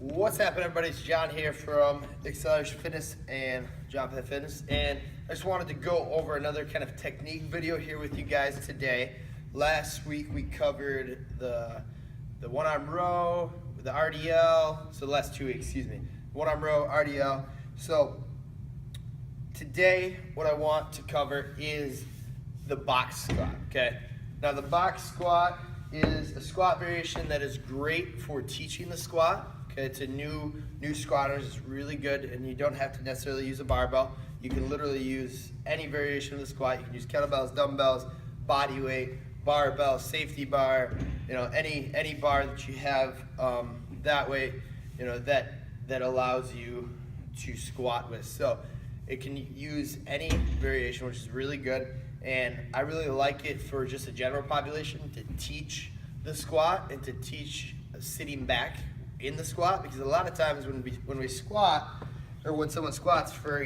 What's happening, everybody? It's John here from Expereinced Fitness and John Pet Fitness, and I just wanted to go over another kind of technique video here with you guys today. Last week we covered the one-arm row, the RDL, so the last 2 weeks, excuse me, one-arm row, RDL. So today what I want to cover is the box squat, okay? Now the box squat is a squat variation that is great for teaching the squat. Okay, to new squatters, it's really good, and you don't have to necessarily use a barbell. You can literally use any variation of the squat. You can use kettlebells, dumbbells, body weight, barbell, safety bar, any bar that you have that way, that allows you to squat with. So it can use any variation, which is really good, and I really like it for just a general population to teach the squat and to teach sitting back in the squat, because a lot of times when we squat, or when someone squats for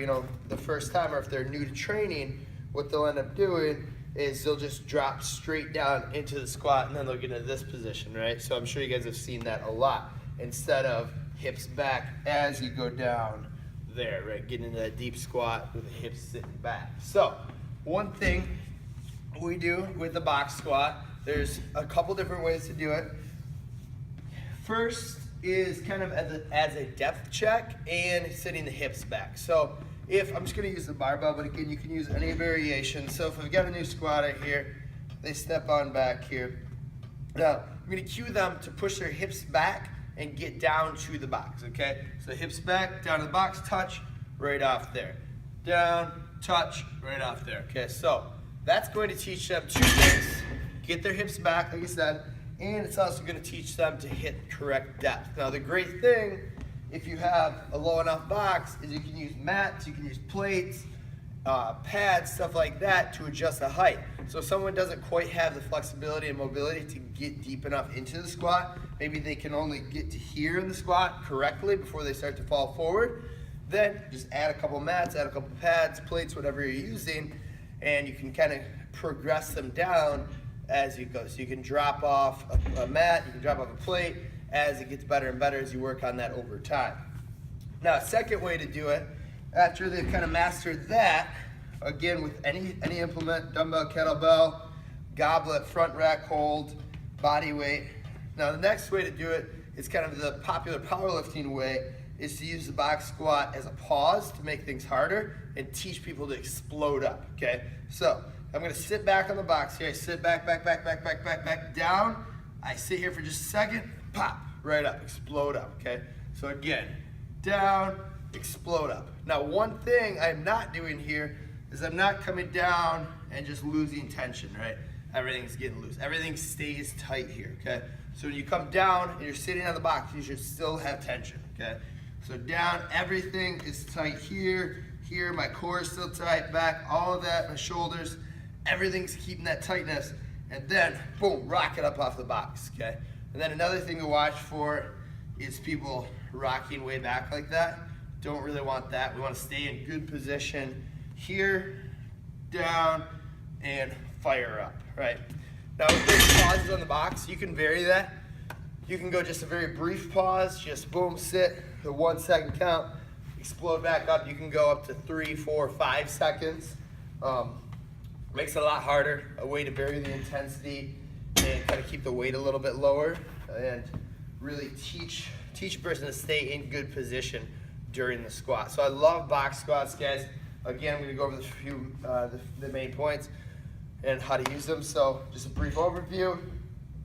the first time, or if they're new to training, what they'll end up doing is they'll just drop straight down into the squat, and then they'll get into this position, right? So I'm sure you guys have seen that a lot, instead of hips back as you go down there, right? Getting into that deep squat with the hips sitting back. So one thing we do with the box squat, there's a couple different ways to do it. First is kind of as a depth check and sitting the hips back. So if I'm just going to use the barbell, but again, you can use any variation. So if I've got a new squatter here, they step on back here. Now I'm going to cue them to push their hips back and get down to the box, okay? So hips back, down to the box, touch, right off there. Down, touch, right off there. Okay, so that's going to teach them 2 things. Get their hips back, like I said, and it's also going to teach them to hit correct depth. Now the great thing, if you have a low enough box, is you can use mats, you can use plates, pads, stuff like that to adjust the height. So if someone doesn't quite have the flexibility and mobility to get deep enough into the squat, maybe they can only get to here in the squat correctly before they start to fall forward, then just add a couple mats, add a couple pads, plates, whatever you're using, and you can kind of progress them down as you go. So you can drop off a mat, you can drop off a plate as it gets better and better as you work on that over time. Now a second way to do it, after they've kind of mastered that, again with any implement, dumbbell, kettlebell, goblet, front rack hold, body weight. Now the next way to do it is kind of the popular powerlifting way, is to use the box squat as a pause to make things harder and teach people to explode up, okay? So I'm gonna sit back on the box here. I sit back, down. I sit here for just a second, pop, right up, explode up, okay? So again, down, explode up. Now one thing I'm not doing here is I'm not coming down and just losing tension, right? Everything's getting loose. Everything stays tight here, okay? So when you come down and you're sitting on the box, you should still have tension, okay? So down, everything is tight here, my core is still tight, back, all of that, my shoulders, everything's keeping that tightness, and then boom, rock it up off the box, okay? And then another thing to watch for is people rocking way back like that. Don't really want that. We want to stay in good position here, down, and fire up, right? Now with those pauses on the box, you can vary that. You can go just a very brief pause, just boom, sit, the 1 second count, explode back up. You can go up to 3, 4, 5 seconds. Makes it a lot harder, a way to vary the intensity and kind of keep the weight a little bit lower, and really teach a person to stay in good position during the squat. So I love box squats, guys. Again, I'm going to go over the few the main points and how to use them. So just a brief overview.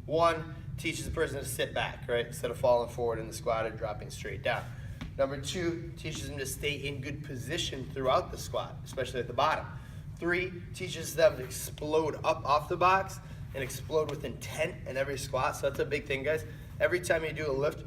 1, teaches the person to sit back, right, instead of falling forward in the squat and dropping straight down. Number 2, teaches them to stay in good position throughout the squat, especially at the bottom. 3, teaches them to explode up off the box and explode with intent in every squat. So that's a big thing, guys. Every time you do a lift,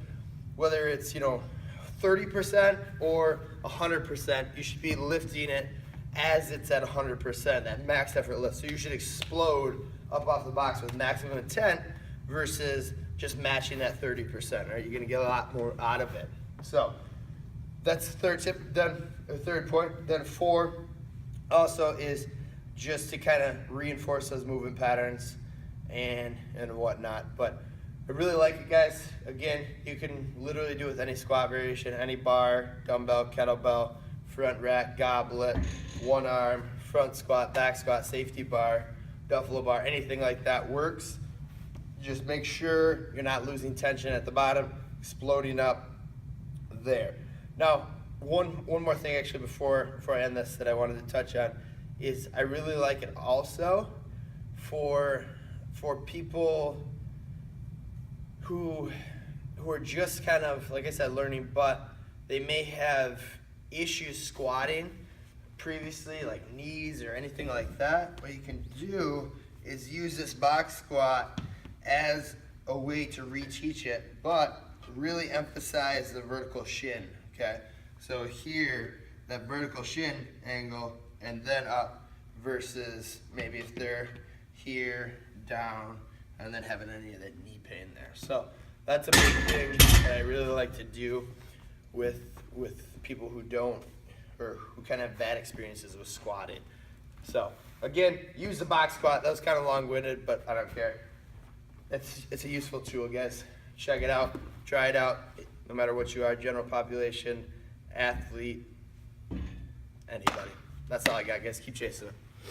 whether it's 30% or 100%, you should be lifting it as it's at 100%, that max effort lift. So you should explode up off the box with maximum intent versus just matching that 30%, right? You're gonna get a lot more out of it. So that's the third tip, then, or third point. Then 4 also is just to kind of reinforce those movement patterns and whatnot. But I really like it, guys. Again, you can literally do it with any squat variation, any bar, dumbbell, kettlebell, front rack, goblet, one arm, front squat, back squat, safety bar, buffalo bar, anything like that works. Just make sure you're not losing tension at the bottom, exploding up there. Now, one more thing actually before I end this that I wanted to touch on is I really like it also for people who are just kind of, like I said, learning, but they may have issues squatting previously, like knees or anything like that. What you can do is use this box squat as a way to reteach it, but really emphasize the vertical shin, okay? So here, that vertical shin angle, and then up, versus maybe if they're here, down, and then having any of that knee pain there. So that's a big thing that I really like to do with people who don't, or who kind of have bad experiences with squatting. So again, use the box squat. That was kind of long-winded, but I don't care. It's a useful tool, guys. Check it out, try it out, no matter what you are, general population, athlete, anybody. That's all I got, guys. Keep chasing it.